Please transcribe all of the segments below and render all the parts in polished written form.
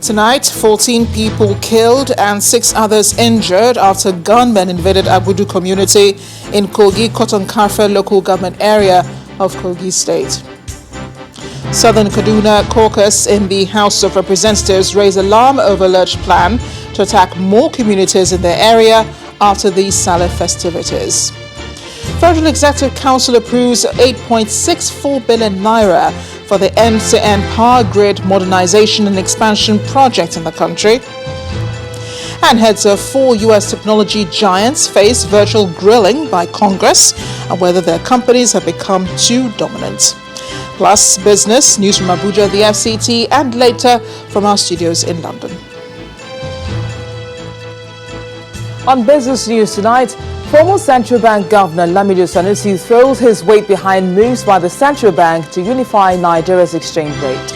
Tonight, 14 people killed and 6 others injured after gunmen invaded Agbudu community in Kogi Cotton Karfe local government area of Kogi State. Southern Kaduna caucus in the House of Representatives raised alarm over alleged plan to attack more communities in their area after the Sallah festivities. Federal Executive Council approves 8.64 billion naira for the end-to-end power grid modernization and expansion project in the country. And heads of 4 U.S. technology giants face virtual grilling by Congress on whether their companies have become too dominant. Plus business, news from Abuja, the FCT, and later from our studios in London. On business news tonight, former Central Bank Governor Lamido Sanusi throws his weight behind moves by the Central Bank to unify Nigeria's exchange rate.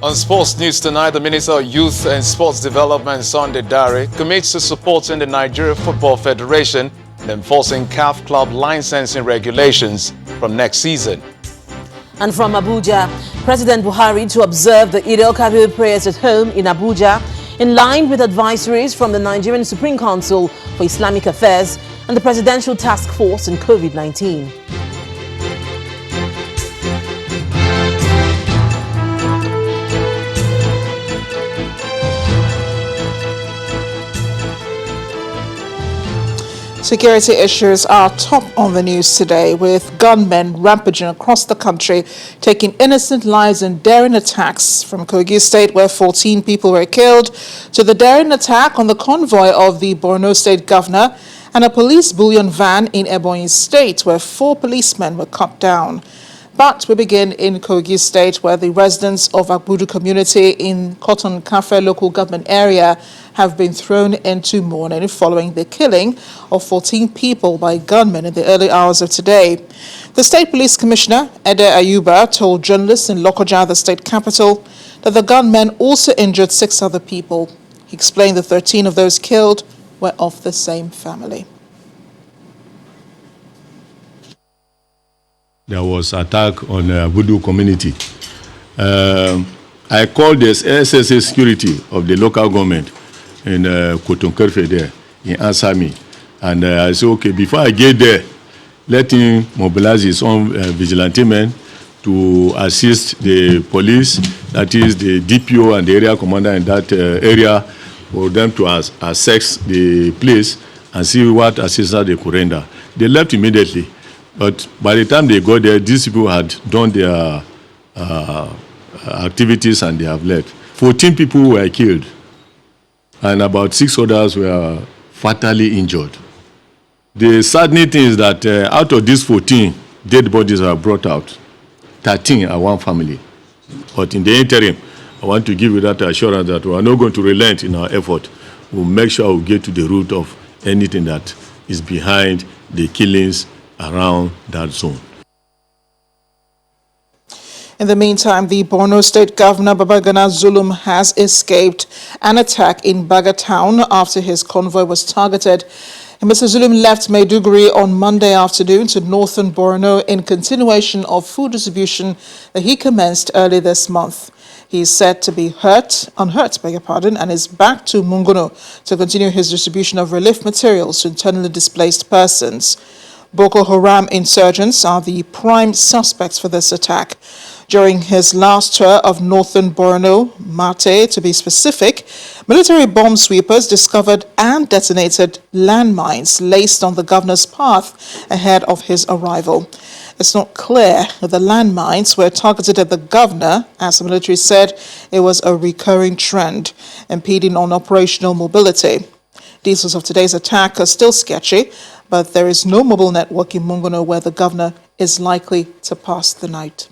On sports news tonight, the Minister of Youth and Sports Development, Sunday Dare, commits to supporting the Nigeria Football Federation and enforcing CAF club licensing regulations from next season. And from Abuja, President Buhari to observe the Eid al-Kabir prayers at home in Abuja, in line with advisories from the Nigerian Supreme Council for Islamic Affairs and the Presidential Task Force on COVID-19. Security issues are top on the news today, with gunmen rampaging across the country, taking innocent lives in daring attacks from Kogi State, where 14 people were killed, to the daring attack on the convoy of the Borno State governor and a police bullion van in Ebonyi State, where 4 policemen were cut down. But we begin in Kogi State, where the residents of Agbudu community in Cotton Karfe local government area have been thrown into mourning following the killing of 14 people by gunmen in the early hours of today. The State Police Commissioner, Ede Ayuba, told journalists in Lokoja, the state capital, that the gunmen also injured 6 other people. He explained that 13 of those killed were of the same family. There was attack on Voodoo community. I called the SSA security of the local government in Kotonkerfe there. He answered me. And I said, okay, before I get there, let him mobilize his own vigilante men to assist the police, that is the DPO and the area commander in that area, for them to assess the place and see what assistance they could render. They left immediately. But by the time they got there, these people had done their activities and they have left. 14 people were killed and about 6 others were fatally injured. The saddening thing is that out of these 14, dead bodies are brought out. 13 are one family. But in the interim, I want to give you that assurance that we are not going to relent in our effort. We'll make sure we get to the root of anything that is behind the killings around that zone. In the meantime, the Borno State Governor Babagana Zulum has escaped an attack in Baga town after his convoy was targeted. And Mr. Zulum left Maiduguri on Monday afternoon to northern Borno in continuation of food distribution that he commenced early this month. He is said to be unhurt, and is back to Mungono to continue his distribution of relief materials to internally displaced persons. Boko Haram insurgents are the prime suspects for this attack. During his last tour of northern Borno, Mate to be specific, military bomb sweepers discovered and detonated landmines laced on the governor's path ahead of his arrival. It's not clear that the landmines were targeted at the governor, as the military said it was a recurring trend, impeding on operational mobility. Details of today's attack are still sketchy, but there is no mobile network in Mungono where the governor is likely to pass the night.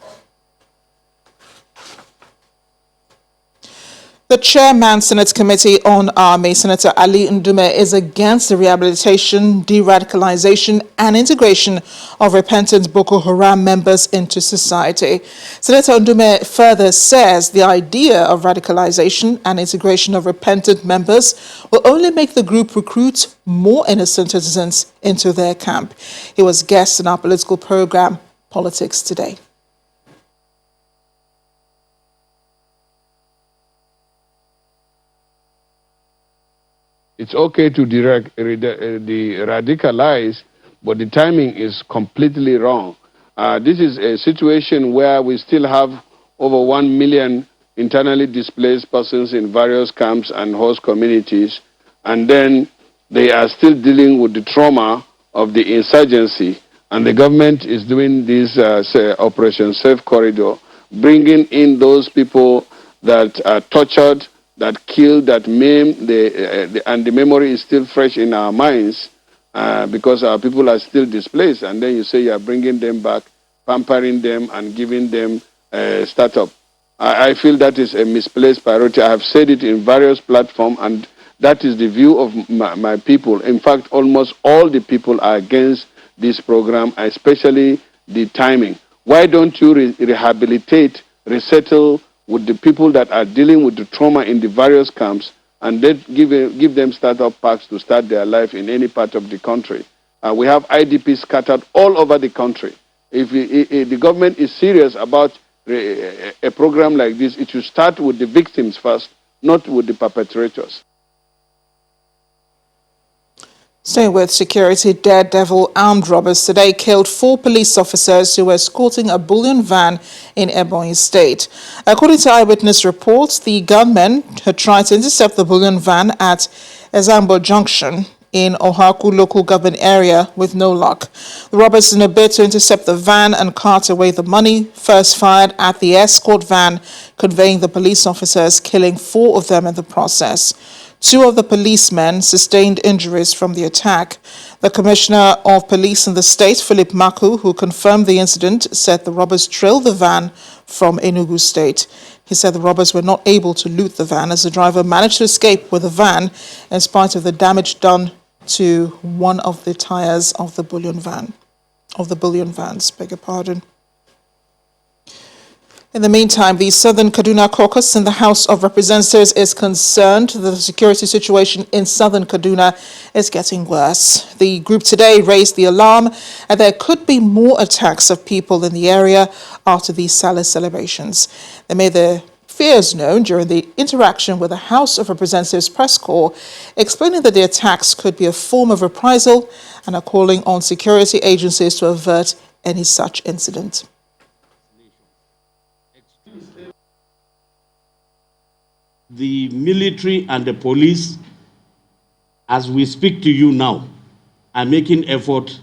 The chairman Senate Committee on Army, Senator Ali Ndume, is against the rehabilitation, de-radicalization and integration of repentant Boko Haram members into society. Senator Ndume further says the idea of radicalization and integration of repentant members will only make the group recruit more innocent citizens into their camp. He was guest in our political program, Politics Today. It's okay to radicalize, but the timing is completely wrong. This is a situation where we still have over 1 million internally displaced persons in various camps and host communities, and then they are still dealing with the trauma of the insurgency, and the government is doing this Operation Safe Corridor, bringing in those people that are tortured, that killed, that maimed, and the memory is still fresh in our minds because our people are still displaced. And then you say you are bringing them back, pampering them, and giving them a startup. I feel that is a misplaced priority. I have said it in various platforms, and that is the view of my people. In fact, almost all the people are against this program, especially the timing. Why don't you rehabilitate, resettle with the people that are dealing with the trauma in the various camps, and then give them startup packs to start their life in any part of the country? We have IDPs scattered all over the country. If the government is serious about a program like this, it should start with the victims first, not with the perpetrators. Staying with security, daredevil armed robbers today killed 4 police officers who were escorting a bullion van in Ebonyi State. According to eyewitness reports, the gunmen had tried to intercept the bullion van at Ezambo Junction in Ohaku local government area with no luck. The robbers, in a bid to intercept the van and cart away the money, first fired at the escort van conveying the police officers, killing 4 of them in the process. 2 of the policemen sustained injuries from the attack. The Commissioner of Police in the state, Philip Maku, who confirmed the incident, said the robbers trailed the van from Enugu State. He said the robbers were not able to loot the van as the driver managed to escape with the van in spite of the damage done to one of the tires of the bullion vans. Beg your pardon. In the meantime, the Southern Kaduna caucus in the House of Representatives is concerned that the security situation in Southern Kaduna is getting worse. The group today raised the alarm and there could be more attacks of people in the area after the Sallah celebrations. They made their fears known during the interaction with the House of Representatives press corps, explaining that the attacks could be a form of reprisal and are calling on security agencies to avert any such incident. The military and the police, as we speak to you now, are making effort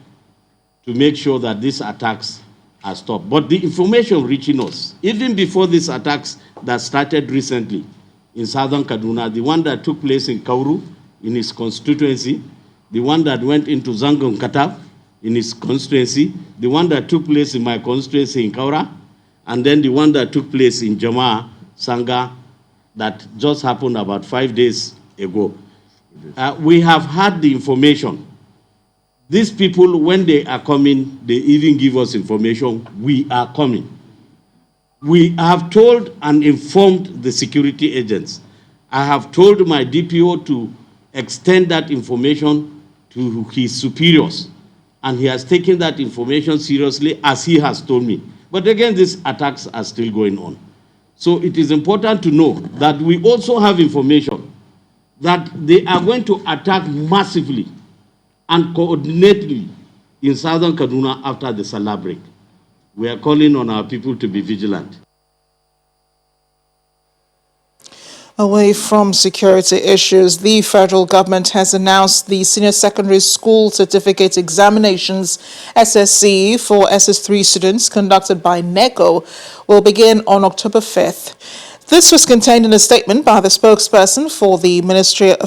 to make sure that these attacks are stopped. But the information reaching us, even before these attacks that started recently in Southern Kaduna, the one that took place in Kauru, in his constituency, the one that went into Zangon Kata, in his constituency, the one that took place in my constituency in Kaura, and then the one that took place in Jama, Sanga, that just happened about 5 days ago. We have had the information. These people, when they are coming, they even give us information, we are coming. We have told and informed the security agents. I have told my DPO to extend that information to his superiors, and he has taken that information seriously, as he has told me. But again, these attacks are still going on. So it is important to know that we also have information that they are going to attack massively and coordinately in Southern Kaduna after the Sallah break. We are calling on our people to be vigilant. Away from security issues, the federal government has announced the Senior Secondary School Certificate Examinations SSC for SS3 students conducted by NECO will begin on October 5th. This was contained in a statement by the spokesperson for the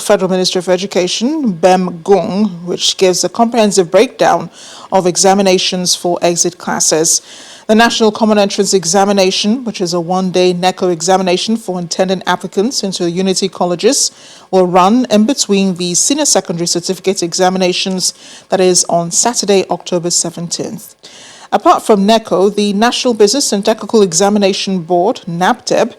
Federal Ministry of Education, Bem Gung, which gives a comprehensive breakdown of examinations for exit classes. The National Common Entrance Examination, which is a one-day NECO examination for intending applicants into unity colleges, will run in between the Senior Secondary Certificate Examinations, that is on Saturday, October 17th. Apart from NECO, the National Business and Technical Examination Board, NABTEB,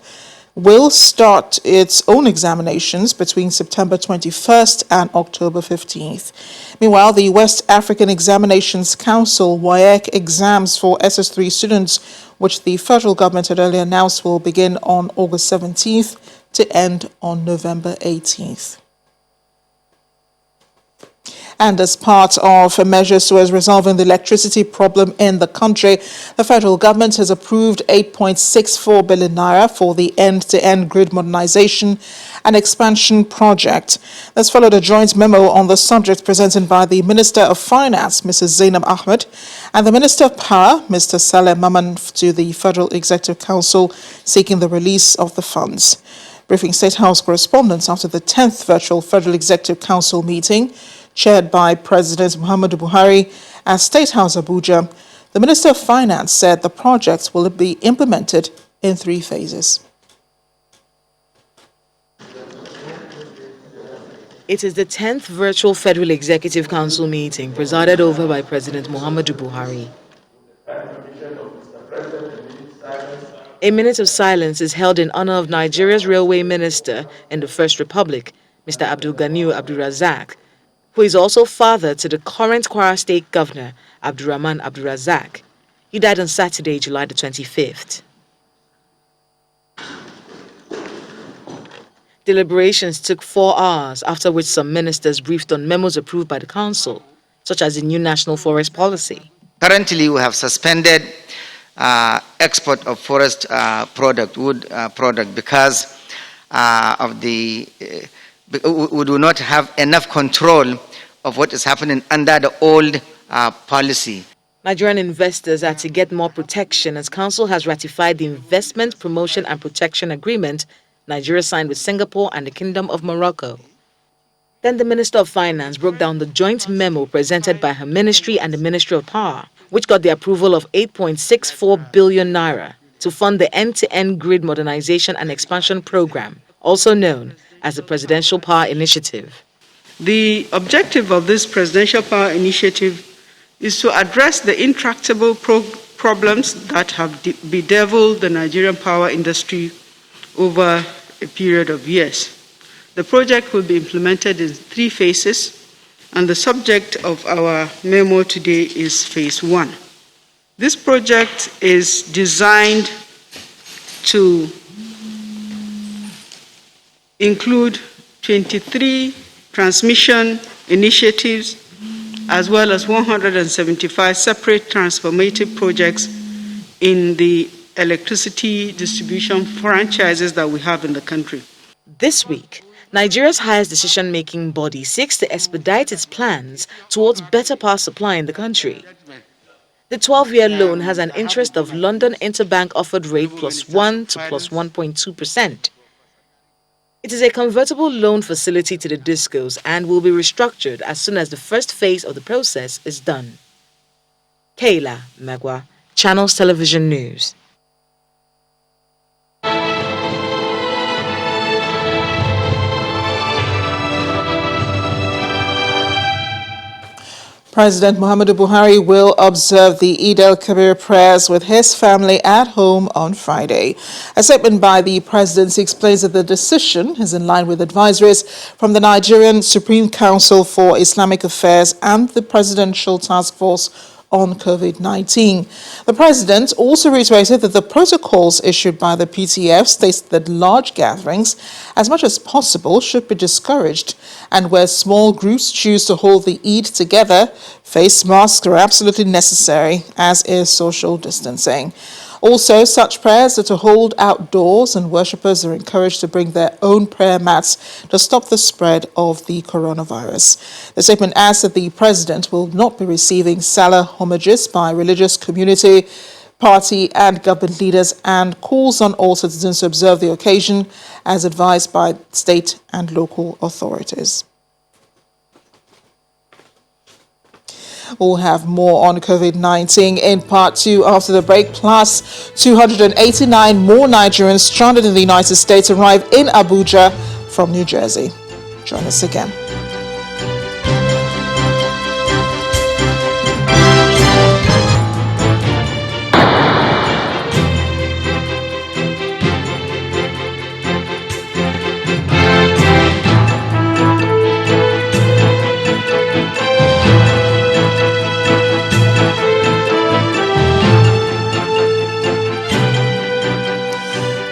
will start its own examinations between September 21st and October 15th. Meanwhile, the West African Examinations Council WAEC exams for SS3 students, which the federal government had earlier announced will begin on August 17th to end on November 18th. And as part of measures towards resolving the electricity problem in the country, the federal government has approved 8.64 billion naira for the end-to-end grid modernization and expansion project. This followed a joint memo on the subject presented by the Minister of Finance, Mrs. Zainab Ahmed, and the Minister of Power, Mr. Saleh Maman, to the Federal Executive Council seeking the release of the funds. Briefing State House correspondents after the 10th virtual Federal Executive Council meeting, chaired by President Muhammadu Buhari at State House Abuja, the Minister of Finance said the project will be implemented in 3 phases. It is the 10th virtual Federal Executive Council meeting presided over by President Muhammadu Buhari. A minute of silence is held in honor of Nigeria's railway minister in the First Republic, Mr. Abdul Ganiu Abdulrazak, who is also father to the current Kwara State Governor, Abdurrahman Abdulrazak. He died on Saturday, July the 25th. Deliberations took 4 hours, after which some ministers briefed on memos approved by the council, such as the new national forest policy. Currently, we have suspended export of forest wood product, because of we do not have enough control of what is happening under the old policy. Nigerian investors are to get more protection as Council has ratified the Investment Promotion and Protection Agreement Nigeria signed with Singapore and the Kingdom of Morocco. Then the Minister of Finance broke down the joint memo presented by her ministry and the Ministry of Power, which got the approval of 8.64 billion naira to fund the end-to-end grid modernization and expansion program, also known as the Presidential Power Initiative. The objective of this Presidential Power Initiative is to address the intractable problems that have bedeviled the Nigerian power industry over a period of years. The project will be implemented in 3 phases, and the subject of our memo today is phase 1. This project is designed to include 23 transmission initiatives, as well as 175 separate transformative projects in the electricity distribution franchises that we have in the country. This week, Nigeria's highest decision-making body seeks to expedite its plans towards better power supply in the country. The 12-year loan has an interest of London Interbank offered rate +1 to +1.2%. It is a convertible loan facility to the discos and will be restructured as soon as the first phase of the process is done. Kayla Megwa, Channels Television News. President Muhammadu Buhari will observe the Eid al-Kabir prayers with his family at home on Friday. A statement by the presidency explains that the decision is in line with advisories from the Nigerian Supreme Council for Islamic Affairs and the Presidential Task Force on COVID-19. The president also reiterated that the protocols issued by the PTF states that large gatherings, as much as possible, should be discouraged, and where small groups choose to hold the Eid together, face masks are absolutely necessary, as is social distancing. Also, such prayers are to hold outdoors, and worshippers are encouraged to bring their own prayer mats to stop the spread of the coronavirus. The statement adds that the president will not be receiving Sallah homages by religious community, party and government leaders, and calls on all citizens to observe the occasion as advised by state and local authorities. We'll have more on COVID-19 in part 2 after the break. Plus, 289 more Nigerians stranded in the United States arrive in Abuja from New Jersey. Join us again.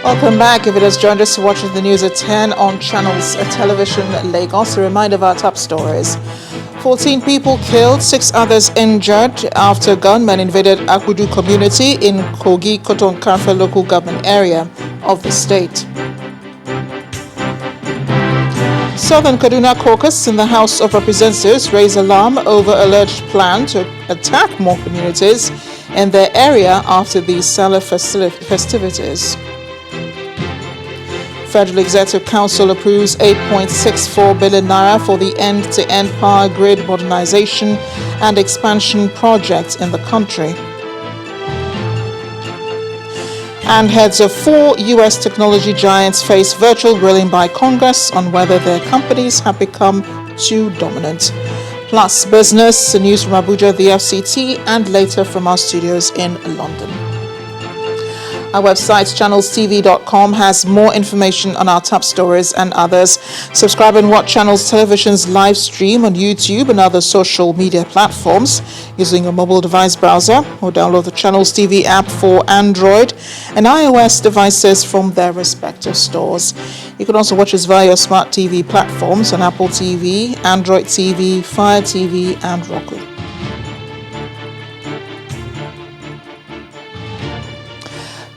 Welcome back. If it has joined us to watch the news at 10 on Channels Television Lagos, a reminder of our top stories. 14 people killed, 6 others injured after gunmen invaded Akudu community in Kogi Koton-Karfe local government area of the state. Southern Kaduna caucus in the House of Representatives raised alarm over alleged plan to attack more communities in their area after the Sallah festivities. Federal Executive Council approves 8.64 billion naira for the end-to-end power grid modernization and expansion project in the country. And heads of 4 U.S. technology giants face virtual grilling by Congress on whether their companies have become too dominant. Plus business, news from Abuja, the FCT, and later from our studios in London. Our website, channelstv.com, has more information on our top stories and others. Subscribe and watch Channels Television's live stream on YouTube and other social media platforms using your mobile device browser, or download the Channels TV app for Android and iOS devices from their respective stores. You can also watch us via your smart TV platforms on Apple TV, Android TV, Fire TV, and Roku.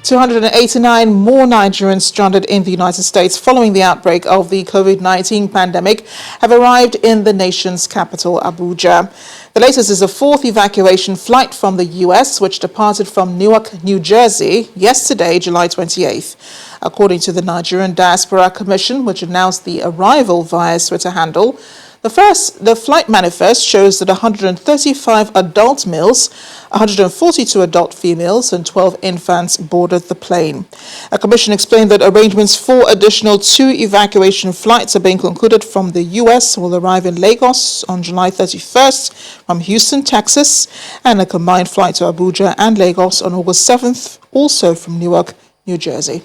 $289 more Nigerians stranded in the United States following the outbreak of the COVID-19 pandemic have arrived in the nation's capital, Abuja. The latest is the 4th evacuation flight from the U.S., which departed from Newark, New Jersey, yesterday, July 28th. According to the Nigerian Diaspora Commission, which announced the arrival via Twitter handle, the flight manifest shows that 135 adult males, 142 adult females, and 12 infants boarded the plane. A commission explained that arrangements for additional 2 evacuation flights are being concluded from the U.S. will arrive in Lagos on July 31st from Houston, Texas, and a combined flight to Abuja and Lagos on August 7th, also from Newark, New Jersey.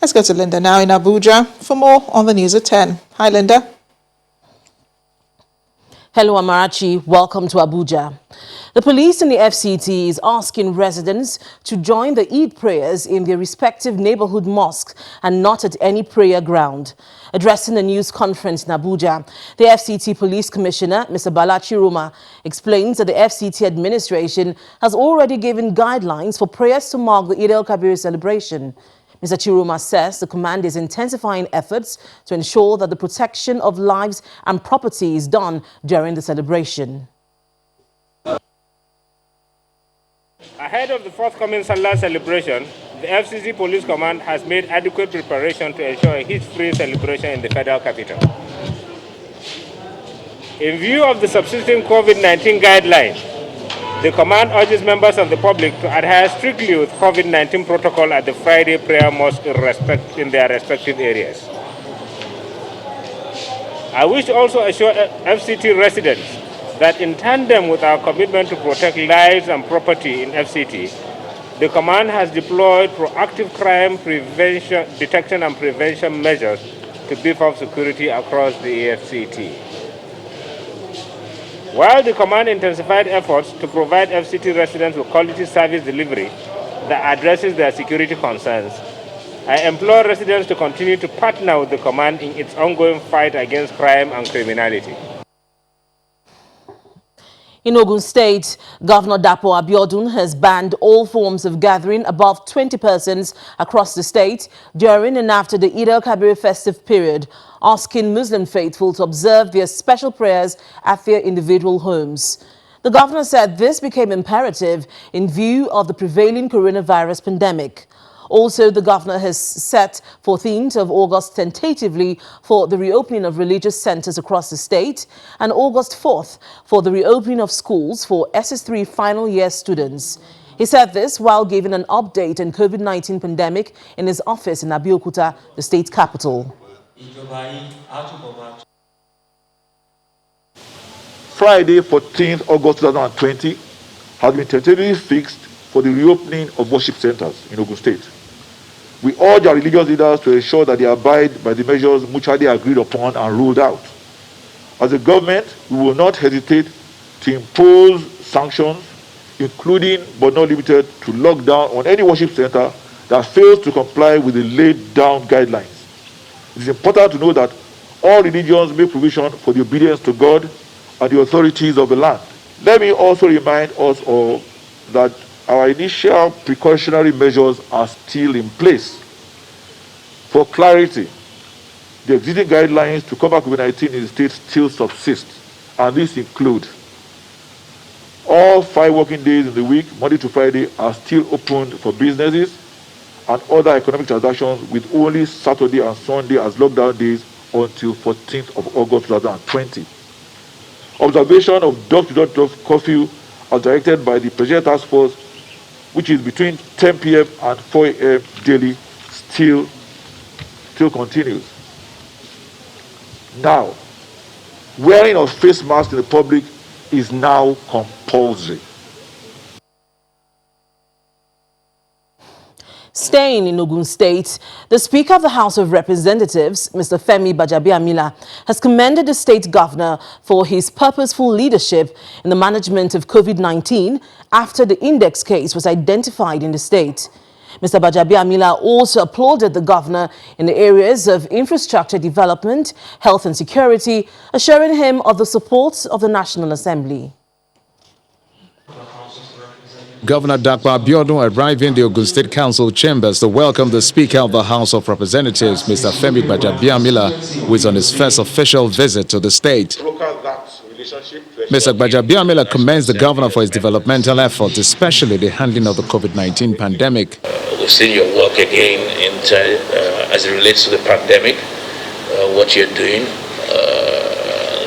Let's go to Linda now in Abuja for more on the news at 10. Hi, Linda. Hello, Amarachi. Welcome to Abuja. The police and the FCT is asking residents to join the Eid prayers in their respective neighborhood mosques and not at any prayer ground. Addressing a news conference in Abuja, the FCT Police Commissioner, Mr. Balachi Roma, explains that the FCT administration has already given guidelines for prayers to mark the Eid al-Kabir celebration. Mr. Chiruma says the command is intensifying efforts to ensure that the protection of lives and property is done during the celebration. Ahead of the forthcoming Sallah celebration, the FCC Police Command has made adequate preparation to ensure a hitch-free celebration in the federal capital. In view of the subsisting COVID-19 guidelines, the command urges members of the public to adhere strictly with COVID-19 protocol at the Friday prayer mosque in their respective areas. I wish to also assure FCT residents that in tandem with our commitment to protect lives and property in FCT, the command has deployed proactive crime detection and prevention measures to beef up security across the AFCT. While the command intensified efforts to provide FCT residents with quality service delivery that addresses their security concerns, I implore residents to continue to partner with the command in its ongoing fight against crime and criminality. In Ogun State, Governor Dapo Abiodun has banned all forms of gathering above 20 persons across the state during and after the Eid al-Kabir festive period, asking Muslim faithful to observe their special prayers at their individual homes. The governor said this became imperative in view of the prevailing coronavirus pandemic. Also, the governor has set 14th of August tentatively for the reopening of religious centers across the state and August 4th for the reopening of schools for SS3 final year students. He said this while giving an update on COVID-19 pandemic in his office in Abeokuta, the state capital. Friday, 14th August 2020 has been tentatively fixed for the reopening of worship centers in Ogun State. We urge our religious leaders to ensure that they abide by the measures mutually agreed upon and ruled out. As a government, we will not hesitate to impose sanctions, including but not limited to lockdown on any worship center that fails to comply with the laid down guidelines. It is important to know that all religions make provision for the obedience to God and the authorities of the land. Let me also remind us all that our initial precautionary measures are still in place. For clarity, the existing guidelines to combat COVID-19 in the state still subsist, and these include all 5 working days in the week, Monday to Friday, are still open for businesses and other economic transactions, with only Saturday and Sunday as lockdown days until 14th of August 2020. Observation of door-to-door curfew as directed by the Presidential Task Force, which is between 10 p.m. and 4 a.m. daily, still continues. Now, wearing of face masks in the public is now compulsory. Staying in Ogun State, the Speaker of the House of Representatives, Mr. Femi Gbajabiamila, has commended the state governor for his purposeful leadership in the management of COVID-19 after the index case was identified in the state. Mr. Gbajabiamila also applauded the governor in the areas of infrastructure development, health and security, assuring him of the support of the National Assembly. Governor Dakwa Abiodun arrived in the Ogun State Council chambers to welcome the Speaker of the House of Representatives, Mr. Femi Gbajabiamila, who is on his first official visit to the state. Mr. Gbajabiamila commends the governor for his developmental efforts, especially the handling of the COVID-19 pandemic. We've seen your work again as it relates to the pandemic, what you're doing.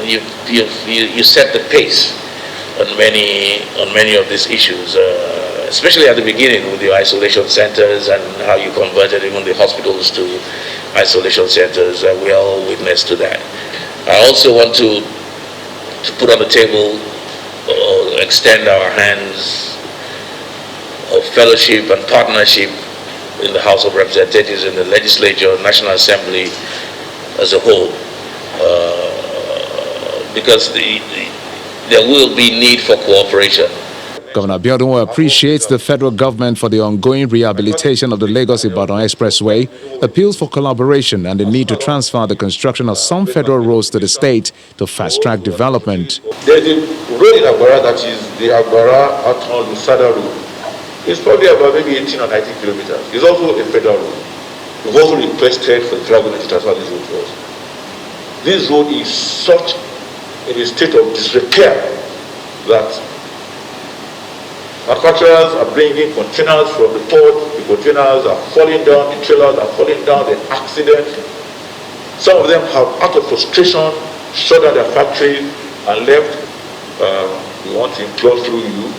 You set the pace on many of these issues, especially at the beginning with your isolation centers and how you converted even the hospitals to isolation centers. We all witness to that. I also want to put on the table, extend our hands of fellowship and partnership in the House of Representatives, in the Legislature, National Assembly as a whole, because there will be need for cooperation. Governor Abiodun appreciates the federal government for the ongoing rehabilitation of the Lagos-Ibadan Expressway, appeals for collaboration and the need to transfer the construction of some federal roads to the state to fast-track development. There's a road in Agbara that is the Agbara-Aton-Lusada road. It's probably about maybe 18 or 19 kilometers. It's also a federal road. We've also requested for the federal government to transfer this road to us. This road is such in a state of disrepair that manufacturers are bringing containers from the port, the containers are falling down, the trailers are falling down, the accident. Some of them have, out of frustration, shut down their factories and left. We want to implore through you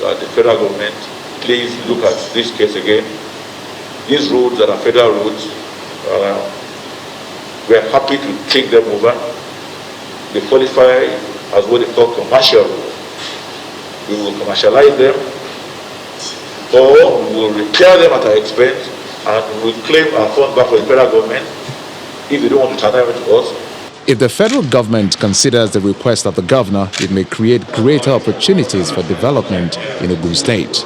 that the federal government please look at this case again. These roads that are federal roads, we are happy to take them over. They qualify as what they call commercial roads. We will commercialize them, or we will repair them at our expense, and we will claim our funds back for the federal government if they don't want to transfer them to us. If the federal government considers the request of the governor, it may create greater opportunities for development in Ogun State.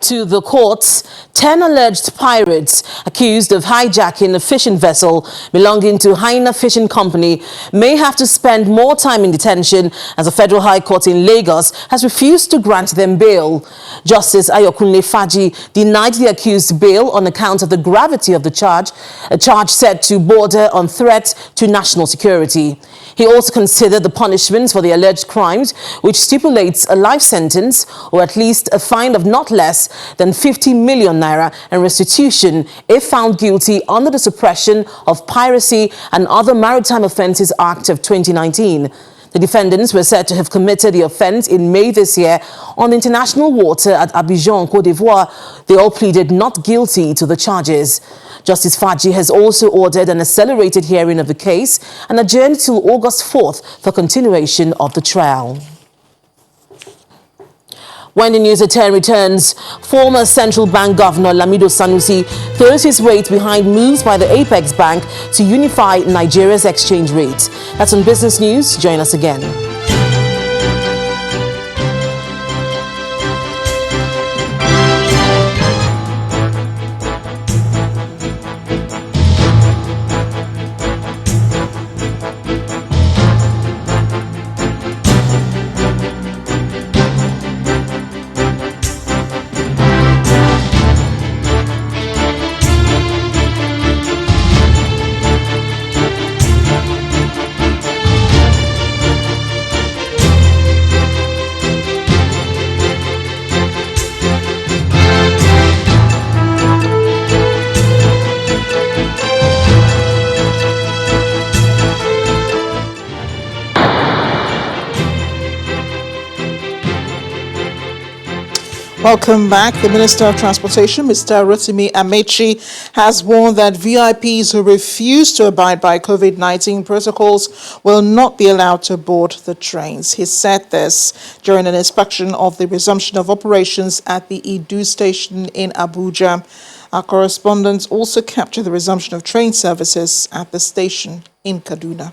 To the courts, 10 alleged pirates accused of hijacking a fishing vessel belonging to Haina Fishing Company may have to spend more time in detention as a federal high court in Lagos has refused to grant them bail. Justice Ayokunle Faji denied the accused bail on account of the gravity of the charge, a charge said to border on threat to national security. He also considered the punishments for the alleged crimes, which stipulates a life sentence or at least a fine of not less than 50 million naira and restitution if found guilty under the Suppression of Piracy and Other Maritime Offences Act of 2019. The defendants were said to have committed the offence in May this year on international water at Abidjan, Côte d'Ivoire. They all pleaded not guilty to the charges. Justice Faji has also ordered an accelerated hearing of the case and adjourned till August 4th for continuation of the trial. When the News at 10 returns, former Central Bank Governor Lamido Sanusi throws his weight behind moves by the Apex Bank to unify Nigeria's exchange rate. That's on Business News. Join us again. Welcome back. The Minister of Transportation, Mr. Rotimi Amechi, has warned that VIPs who refuse to abide by COVID-19 protocols will not be allowed to board the trains. He said this during an inspection of the resumption of operations at the Edu station in Abuja. Our correspondents also captured the resumption of train services at the station in Kaduna.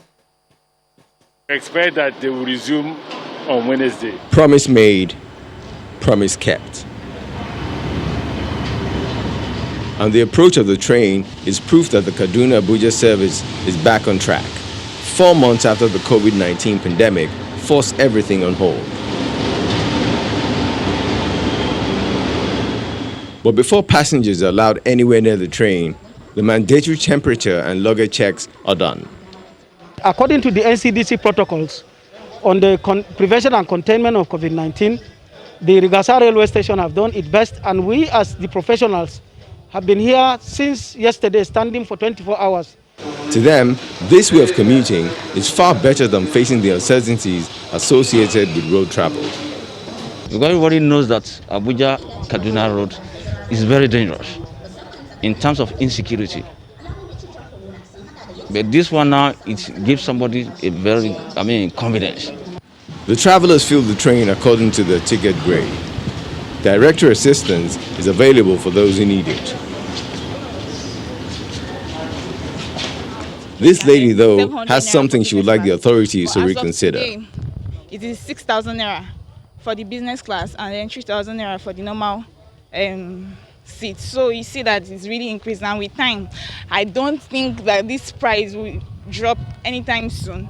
I expect that they will resume on Wednesday. Promise made, promise kept. And the approach of the train is proof that the Kaduna-Abuja service is back on track. 4 months after the COVID-19 pandemic forced everything on hold. But before passengers are allowed anywhere near the train, the mandatory temperature and luggage checks are done. According to the NCDC protocols on the prevention and containment of COVID-19, the Rigasa railway station have done its best, and we as the professionals have been here since yesterday, standing for 24 hours. To them, this way of commuting is far better than facing the uncertainties associated with road travel. Everybody knows that Abuja-Kaduna road is very dangerous in terms of insecurity. But this one now, it gives somebody a very, confidence. The travelers fill the train according to their ticket grade. Director assistance is available for those who need it. This lady, though, has something she would like the authorities to reconsider. It is 6,000 naira for the business class and then 3,000 naira for the normal seats. So you see that it's really increased, and with time, I don't think that this price will drop anytime soon.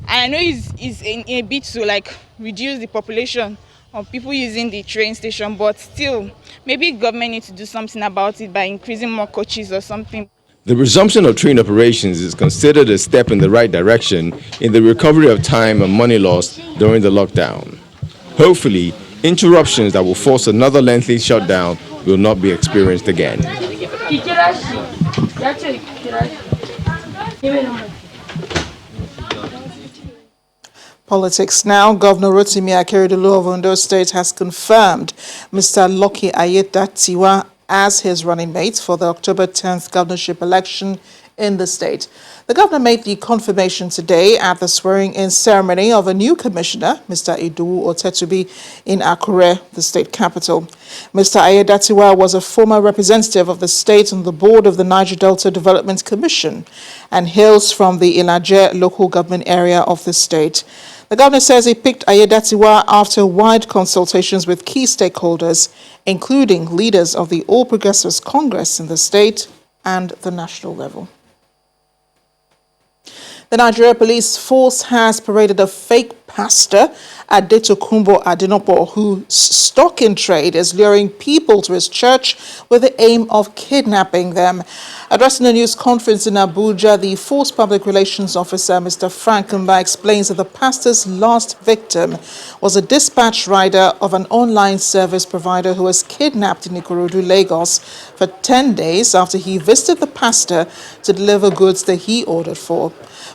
I know it's in a bit to reduce the population of people using the train station, but still, maybe government needs to do something about it by increasing more coaches or something. The resumption of train operations is considered a step in the right direction in the recovery of time and money lost during the lockdown. Hopefully, interruptions that will force another lengthy shutdown will not be experienced again. Politics now. Governor Rotimi Akeredolu of Ondo State has confirmed Mr. Lucky Ayedatiwa as his running mate for the October 10th governorship election in the state. The governor made the confirmation today at the swearing-in ceremony of a new commissioner, Mr. Idowu Otetubi, in Akure, the state capital. Mr. Ayedatiwa was a former representative of the state on the board of the Niger Delta Development Commission and hails from the Ilaje local government area of the state. The governor says he picked Ayedatiwa after wide consultations with key stakeholders, including leaders of the All Progressives Congress in the state and the national level. The Nigeria Police Force has paraded a fake pastor, Adetokunbo Adenopo, whose stock in trade is luring people to his church with the aim of kidnapping them. Addressing a news conference in Abuja, the Force Public Relations Officer, Mr. Frank Mba, explains that the pastor's last victim was a dispatch rider of an online service provider who was kidnapped in Ikorodu, Lagos, for 10 days after he visited the pastor to deliver goods that he ordered for.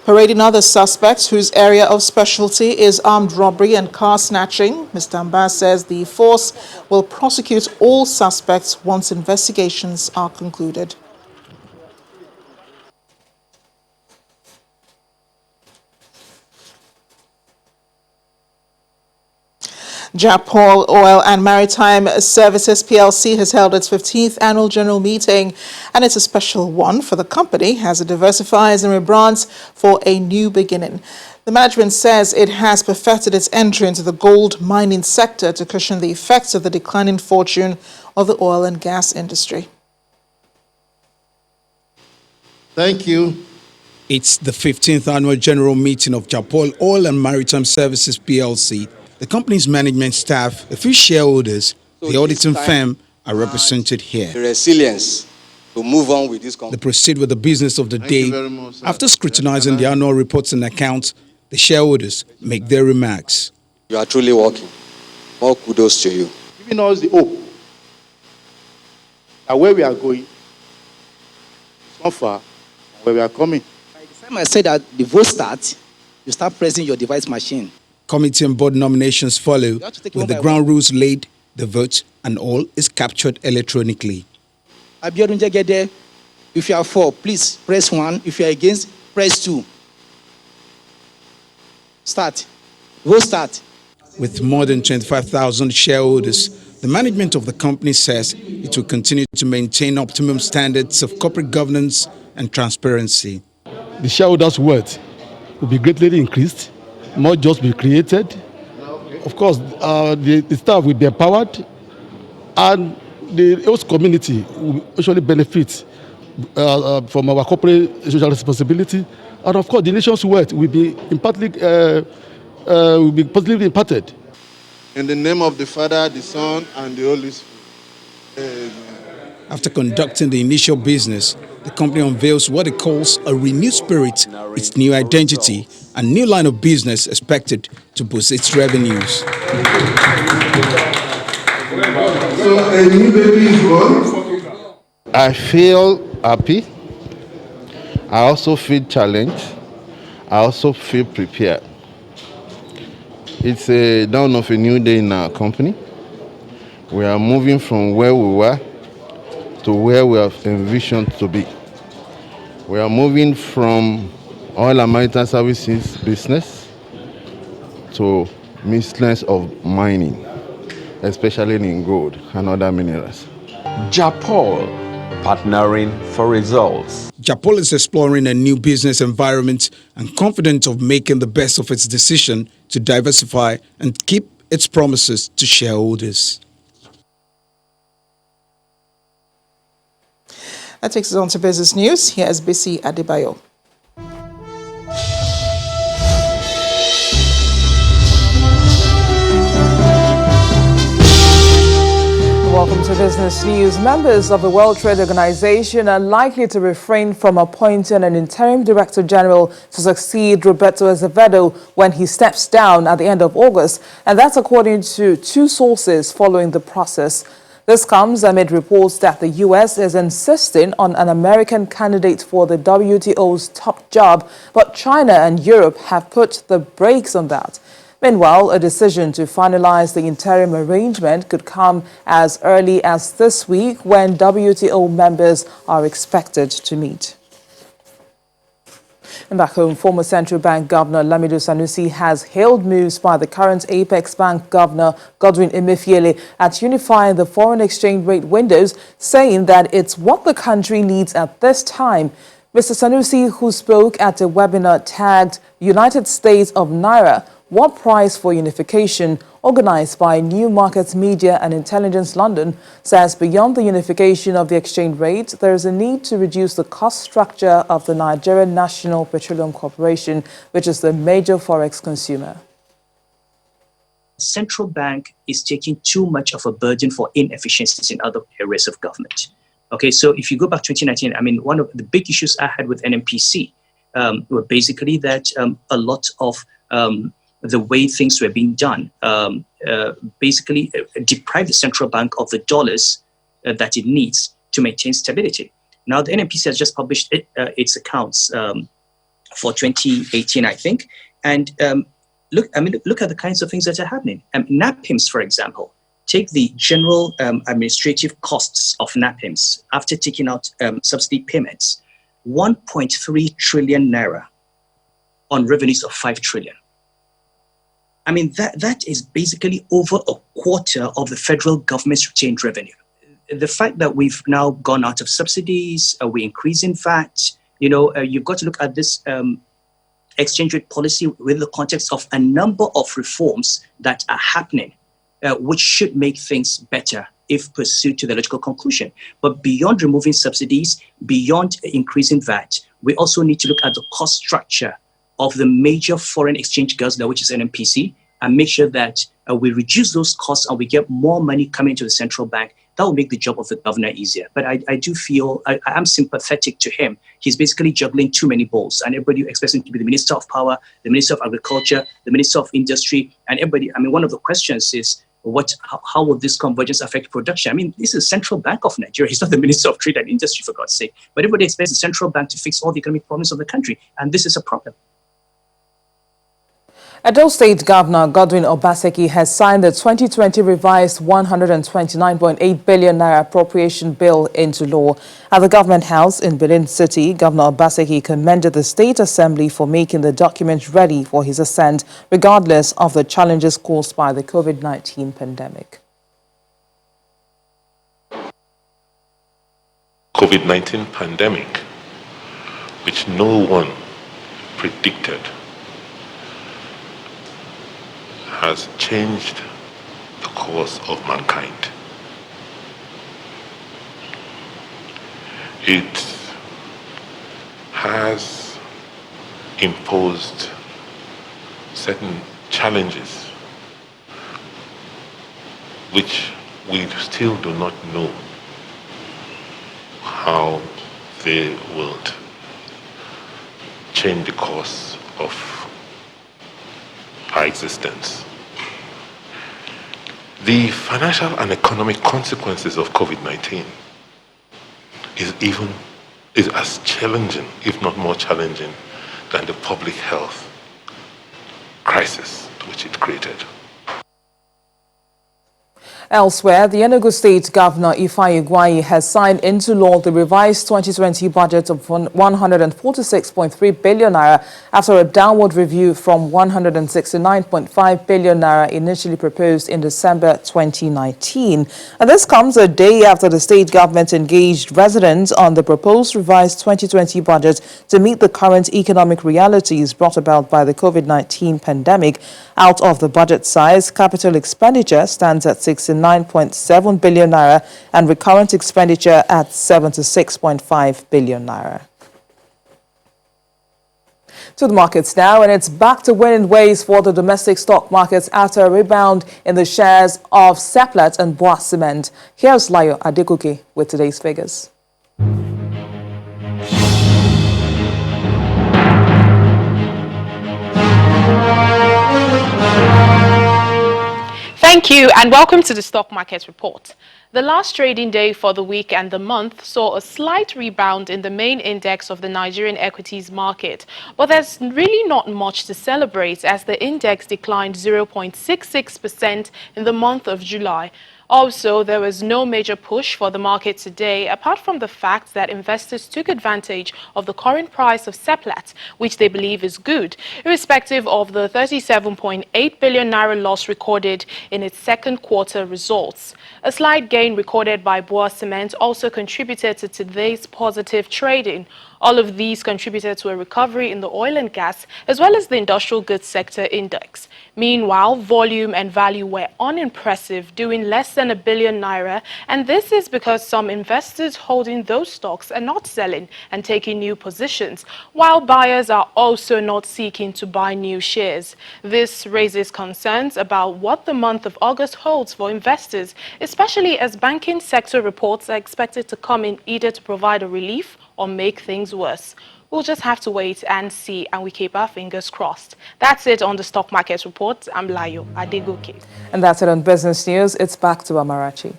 Parading other suspects whose area of specialty is armed robbery and car snatching, Mr. Mba says the force will prosecute all suspects once investigations are concluded. Japol Oil and Maritime Services PLC has held its 15th annual general meeting, and it's a special one for the company as it diversifies and rebrands for a new beginning. The management says it has perfected its entry into the gold mining sector to cushion the effects of the declining fortune of the oil and gas industry. Thank you. It's the 15th annual general meeting of Japol Oil and Maritime Services PLC. The company's management staff, a few shareholders, the auditing firm are represented here. The resilience to move on with this company. They proceed with the business of the day. After scrutinizing the annual reports and accounts, the shareholders make their remarks. You are truly working. More kudos to you. Giving us the hope that where we are going is not far from where we are coming. By the time I said that the vote starts, you start pressing your device machine. Committee and board nominations follow with the ground rules laid The vote and all is captured electronically. Abiodun Jegede, if you are for, please press 1. If you are against, press 2. Start. Vote start. With more than 25,000 shareholders, the management of the company says it will continue to maintain optimum standards of corporate governance and transparency. The shareholders' wealth will be greatly increased, more jobs will be created. Of course, the staff will be empowered, and the host community will actually benefit from our corporate social responsibility. And of course, the nation's wealth will be positively impacted. In the name of the Father, the Son, and the Holy Spirit. Amen. After conducting the initial business, the company unveils what it calls a renewed spirit, its new identity, and new line of business expected to boost its revenues. So a new baby is born. I feel happy. I also feel challenged. I also feel prepared. It's a dawn of a new day in our company. We are moving from where we were to where we have envisioned to be. We are moving from oil and maritime services business to business of mining, especially in gold and other minerals. Japol, partnering for results. Japol is exploring a new business environment and confident of making the best of its decision to diversify and keep its promises to shareholders. That takes us on to business news. Here is BC Adebayo. Welcome to Business News. Members of the World Trade Organization are likely to refrain from appointing an interim director general to succeed Roberto Azevedo when he steps down at the end of August, and that's according to two sources following the process. This comes amid reports that the U.S. is insisting on an American candidate for the WTO's top job, but China and Europe have put the brakes on that. Meanwhile, a decision to finalize the interim arrangement could come as early as this week when WTO members are expected to meet. And back home, former Central Bank Governor Lamido Sanusi has hailed moves by the current Apex Bank Governor Godwin Emefiele at unifying the foreign exchange rate windows, saying that it's what the country needs at this time. Mr. Sanusi, who spoke at a webinar tagged United States of Naira, What Price for Unification, organized by New Markets Media and Intelligence London, says beyond the unification of the exchange rate, there is a need to reduce the cost structure of the Nigerian National Petroleum Corporation, which is the major forex consumer. Central bank is taking too much of a burden for inefficiencies in other areas of government. Okay, so if you go back to 2019, I mean, one of the big issues I had with NMPC were basically that a lot of the way things were being done basically deprived the central bank of the dollars that it needs to maintain stability. Now, the NMPC has just published its accounts for 2018, I think, and look at the kinds of things that are happening. NAPIMS, for example, take the general administrative costs of NAPIMS after taking out subsidy payments, 1.3 trillion naira on revenues of 5 trillion. I mean, that is basically over a quarter of the federal government's retained revenue. The fact that we've now gone out of subsidies, we're increasing VAT, you've got to look at this exchange rate policy within the context of a number of reforms that are happening, which should make things better if pursued to the logical conclusion. But beyond removing subsidies, beyond increasing VAT, we also need to look at the cost structure of the major foreign exchange guzzler, which is NMPC, and make sure that we reduce those costs and we get more money coming into the central bank. That will make the job of the governor easier. But I do feel, I am sympathetic to him. He's basically juggling too many balls, and everybody expects him to be the Minister of Power, the Minister of Agriculture, the Minister of Industry, and everybody. I mean, one of the questions is, how will this convergence affect production? I mean, this is the Central Bank of Nigeria. He's not the Minister of Trade and Industry, for God's sake. But everybody expects the central bank to fix all the economic problems of the country, and this is a problem. Edo State Governor Godwin Obaseki has signed the 2020 revised 129.8 billion naira appropriation bill into law. At the Government House in Benin City, Governor Obaseki commended the State Assembly for making the document ready for his assent, regardless of the challenges caused by the COVID-19 pandemic. COVID-19 pandemic, which no one predicted, has changed the course of mankind. It has imposed certain challenges which we still do not know how they will change the course of our existence. The financial and economic consequences of COVID-19 is as challenging, if not more challenging, than the public health crisis which it created. Elsewhere, the Enugu State Governor Ifeanyi Ugwuanyi has signed into law the revised 2020 budget of 146.3 billion naira after a downward review from 169.5 billion naira initially proposed in December 2019. And this comes a day after the state government engaged residents on the proposed revised 2020 budget to meet the current economic realities brought about by the COVID-19 pandemic. Out of the budget size, capital expenditure stands at 69.7 billion naira and recurrent expenditure at 76.5 billion naira. To the markets now, and it's back to winning ways for the domestic stock markets after a rebound in the shares of Seplat and Bois Cement. Here's Layo Adegoke with today's figures. Thank you and welcome to the Stock Market Report. The last trading day for the week and the month saw a slight rebound in the main index of the Nigerian equities market, but there's really not much to celebrate as the index declined 0.66% in the month of July. Also, there was no major push for the market today, apart from the fact that investors took advantage of the current price of Seplat, which they believe is good, irrespective of the 37.8 billion naira loss recorded in its second quarter results. A slight gain recorded by Bois Cement also contributed to today's positive trading. All of these contributed to a recovery in the oil and gas, as well as the industrial goods sector index. Meanwhile, volume and value were unimpressive, doing less than 1 billion naira, and this is because some investors holding those stocks are not selling and taking new positions, while buyers are also not seeking to buy new shares. This raises concerns about what the month of August holds for investors, especially as banking sector reports are expected to come in either to provide a relief or make things worse. We'll just have to wait and see, and we keep our fingers crossed. That's it on the Stock Market Report. I'm Layo Adegoke. And that's it on Business News. It's back to Amarachi.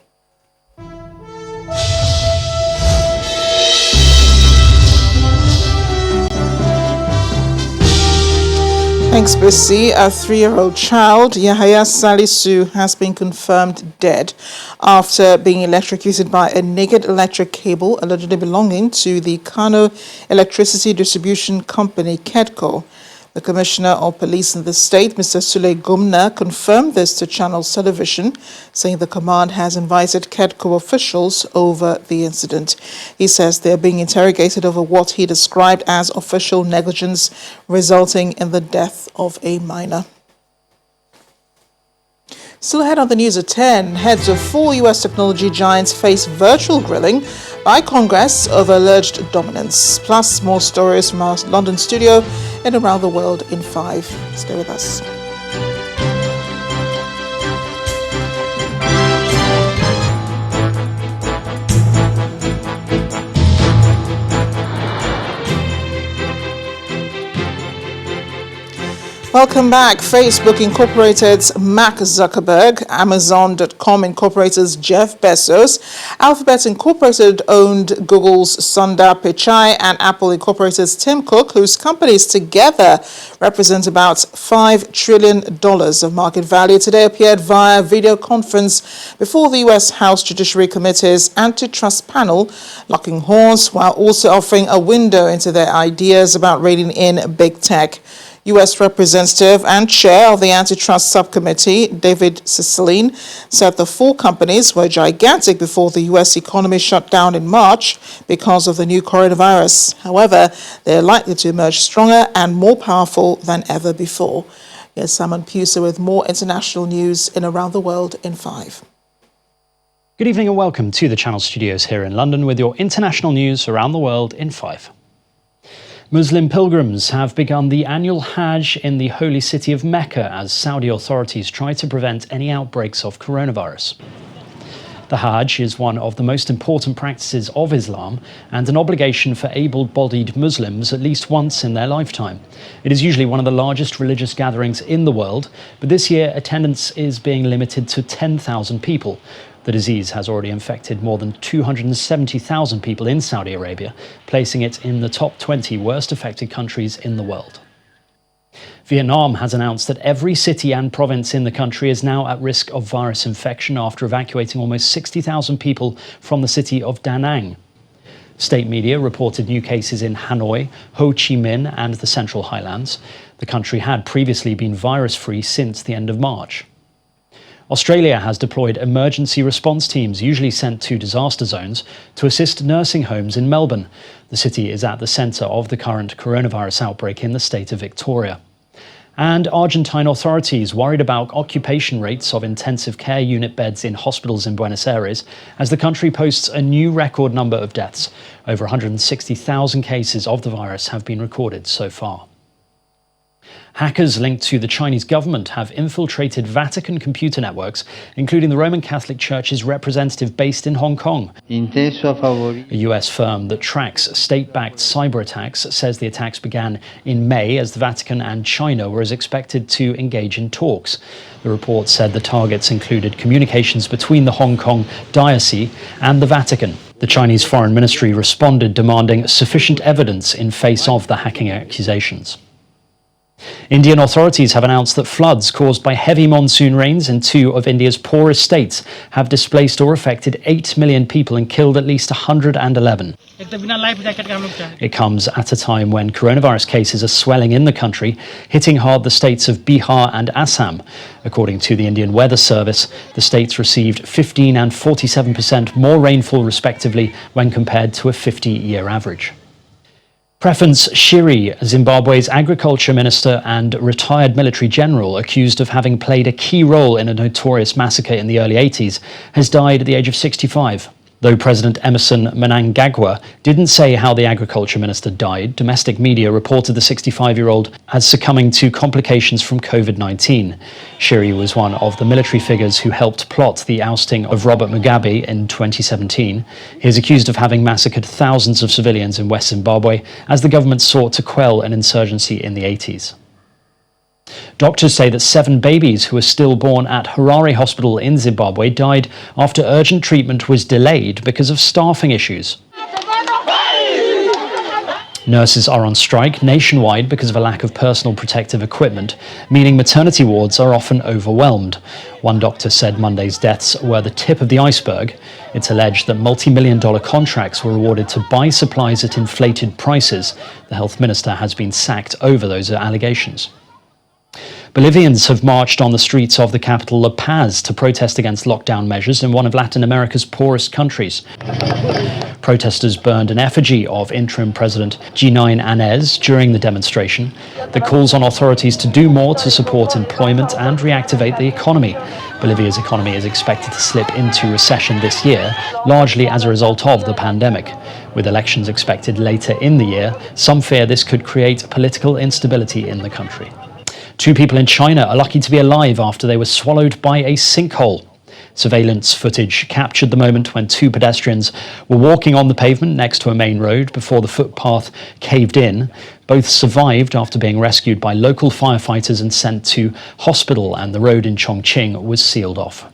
Thanks, Bissy. A 3-year-old child, Yahaya Salisu, has been confirmed dead after being electrocuted by a naked electric cable allegedly belonging to the Kano Electricity Distribution Company, KEDCO. The Commissioner of Police in the state, Mr. Sule Gumna, confirmed this to Channels Television, saying the command has invited KEDCO officials over the incident. He says they are being interrogated over what he described as official negligence resulting in the death of a minor. Still ahead on the news at 10, heads of 4 U.S. technology giants face virtual grilling by Congress over alleged dominance. Plus, more stories from our London studio and around the world in 5. Stay with us. Welcome back. Facebook Incorporated's Mark Zuckerberg, Amazon.com Incorporated's Jeff Bezos, Alphabet Incorporated owned Google's Sundar Pichai, and Apple Incorporated's Tim Cook, whose companies together represent about $5 trillion of market value, today appeared via video conference before the U.S. House Judiciary Committee's antitrust panel, locking horns while also offering a window into their ideas about reining in big tech. U.S. Representative and Chair of the Antitrust Subcommittee, David Cicilline, said the four companies were gigantic before the U.S. economy shut down in March because of the new coronavirus. However, they're likely to emerge stronger and more powerful than ever before. Here's Simon Puser with more international news in Around the World in 5. Good evening and welcome to the Channel Studios here in London with your international news around the world in 5. Muslim pilgrims have begun the annual Hajj in the holy city of Mecca as Saudi authorities try to prevent any outbreaks of coronavirus. The Hajj is one of the most important practices of Islam and an obligation for able-bodied Muslims at least once in their lifetime. It is usually one of the largest religious gatherings in the world, but this year attendance is being limited to 10,000 people. The disease has already infected more than 270,000 people in Saudi Arabia, placing it in the top 20 worst affected countries in the world. Vietnam has announced that every city and province in the country is now at risk of virus infection after evacuating almost 60,000 people from the city of Da Nang. State media reported new cases in Hanoi, Ho Chi Minh and the Central Highlands. The country had previously been virus-free since the end of March. Australia has deployed emergency response teams, usually sent to disaster zones, to assist nursing homes in Melbourne. The city is at the centre of the current coronavirus outbreak in the state of Victoria. And Argentine authorities worried about occupation rates of intensive care unit beds in hospitals in Buenos Aires as the country posts a new record number of deaths. Over 160,000 cases of the virus have been recorded so far. Hackers linked to the Chinese government have infiltrated Vatican computer networks, including the Roman Catholic Church's representative based in Hong Kong. A US firm that tracks state-backed cyber attacks says the attacks began in May as the Vatican and China were as expected to engage in talks. The report said the targets included communications between the Hong Kong diocese and the Vatican. The Chinese Foreign Ministry responded, demanding sufficient evidence in face of the hacking accusations. Indian authorities have announced that floods caused by heavy monsoon rains in two of India's poorest states have displaced or affected 8 million people and killed at least 111. It comes at a time when coronavirus cases are swelling in the country, hitting hard the states of Bihar and Assam. According to the Indian Weather Service, the states received 15% and 47% more rainfall respectively when compared to a 50-year average. Preference Shiri, Zimbabwe's agriculture minister and retired military general accused of having played a key role in a notorious massacre in the early 80s, has died at the age of 65. Though President Emerson Mnangagwa didn't say how the agriculture minister died, domestic media reported the 65-year-old as succumbing to complications from COVID-19. Shiri was one of the military figures who helped plot the ousting of Robert Mugabe in 2017. He is accused of having massacred thousands of civilians in West Zimbabwe as the government sought to quell an insurgency in the 80s. Doctors say that 7 babies who were stillborn at Harare Hospital in Zimbabwe died after urgent treatment was delayed because of staffing issues. Nurses are on strike nationwide because of a lack of personal protective equipment, meaning maternity wards are often overwhelmed. One doctor said Monday's deaths were the tip of the iceberg. It's alleged that multi-million-dollar contracts were awarded to buy supplies at inflated prices. The health minister has been sacked over those allegations. Bolivians have marched on the streets of the capital La Paz to protest against lockdown measures in one of Latin America's poorest countries. Protesters burned an effigy of interim President G9 Anez during the demonstration that calls on authorities to do more to support employment and reactivate the economy. Bolivia's economy is expected to slip into recession this year, largely as a result of the pandemic. With elections expected later in the year, some fear this could create political instability in the country. 2 people in China are lucky to be alive after they were swallowed by a sinkhole. Surveillance footage captured the moment when two pedestrians were walking on the pavement next to a main road before the footpath caved in. Both survived after being rescued by local firefighters and sent to hospital, and the road in Chongqing was sealed off.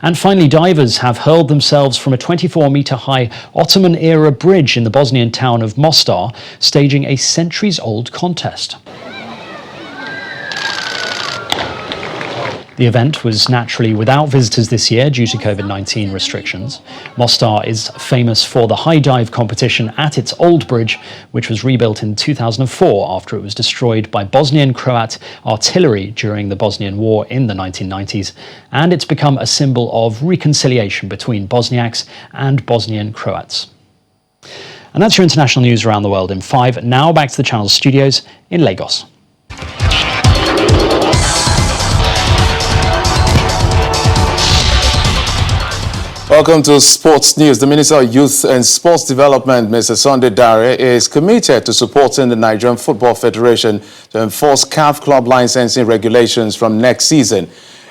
And finally, divers have hurled themselves from a 24-metre high Ottoman-era bridge in the Bosnian town of Mostar, staging a centuries-old contest. The event was naturally without visitors this year due to COVID-19 restrictions. Mostar is famous for the high dive competition at its old bridge, which was rebuilt in 2004 after it was destroyed by Bosnian Croat artillery during the Bosnian War in the 1990s, and it's become a symbol of reconciliation between Bosniaks and Bosnian Croats. And that's your international news around the world in 5. Now back to the channel's studios in Lagos. Welcome to Sports News. The Minister of Youth and Sports Development, Mr. Sunday Dare, is committed to supporting the Nigerian Football Federation to enforce CAF club licensing regulations from next season.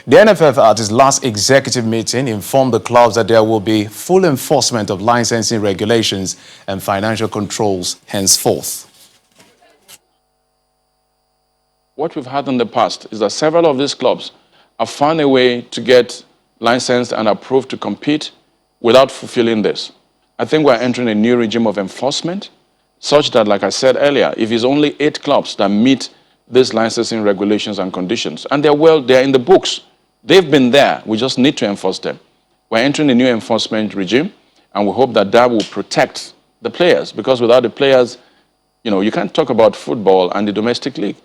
The NFF at its last executive meeting informed the clubs that there will be full enforcement of licensing regulations and financial controls henceforth. What we've had in the past is that several of these clubs have found a way to get licensed and approved to compete without fulfilling this. I think we're entering a new regime of enforcement such that, like I said earlier, if it's only 8 clubs that meet these licensing regulations and conditions, and they're in the books, they've been there, we just need to enforce them. We're entering a new enforcement regime, and we hope that that will protect the players, because without the players, you can't talk about football and the domestic league.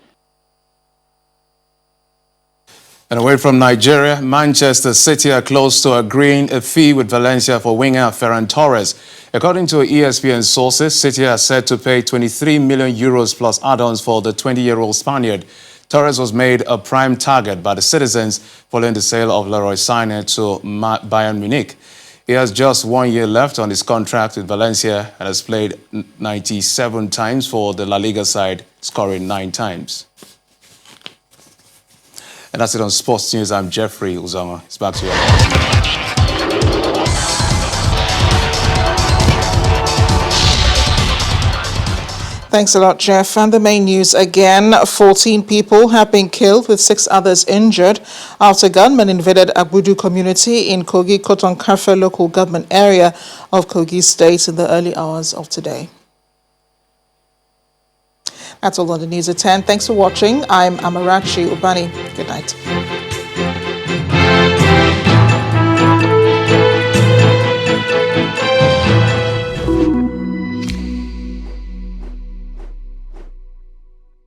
And away from Nigeria, Manchester City are close to agreeing a fee with Valencia for winger Ferran Torres. According to ESPN sources, City are set to pay 23 million euros plus add-ons for the 20-year-old Spaniard. Torres was made a prime target by the citizens following the sale of Leroy Sané to Bayern Munich. He has just 1 year left on his contract with Valencia and has played 97 times for the La Liga side, scoring 9 times. And that's it on Sports News. I'm Jeffrey Uzama. It's back to you. Thanks a lot, Jeff. And the main news again, 14 people have been killed with 6 others injured after gunmen invaded Agbudu community in Kogi Kotonkafe local government area of Kogi State in the early hours of today. That's all on the news at 10. Thanks for watching. I'm Amarachi Ubani. Good night.